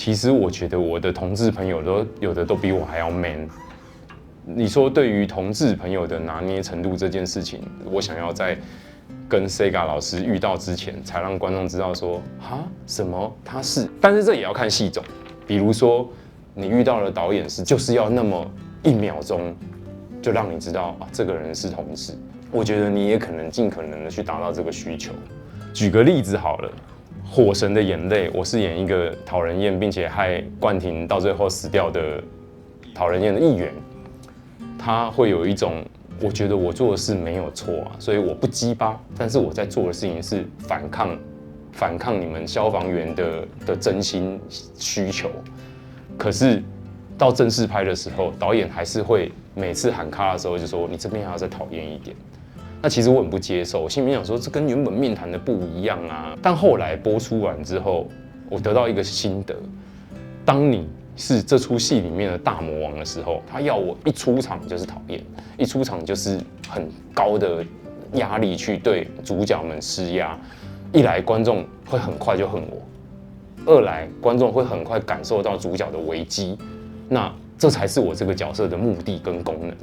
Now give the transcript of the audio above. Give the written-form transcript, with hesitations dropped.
其实我觉得我的同志朋友有的都比我还要 man。你说对于同志朋友的拿捏程度这件事情，我想要在跟 Sega 老师遇到之前，才让观众知道说，哈，什么他是，但是这也要看戏种。比如说你遇到的导演就是要那么1秒钟就让你知道啊，这个人是同志。我觉得你也可能尽可能的去达到这个需求。举个例子好了。火神的眼泪，我是演一个讨人厌并且害冠廷到最后死掉的讨人厌的议员，他会有一种我觉得我做的事没有错啊，所以我不鸡巴，但是我在做的事情是反抗你们消防员的真心需求。可是到正式拍的时候，导演还是会每次喊卡的时候就说你这边还要再讨厌一点。那其实我很不接受，我心里面想说，这跟原本面谈的不一样啊。但后来播出完之后，我得到一个心得：当你是这出戏里面的大魔王的时候，他要我一出场就是讨厌，一出场就是很高的压力去对主角们施压。一来观众会很快就恨我，二来观众会很快感受到主角的危机。那这才是我这个角色的目的跟功能。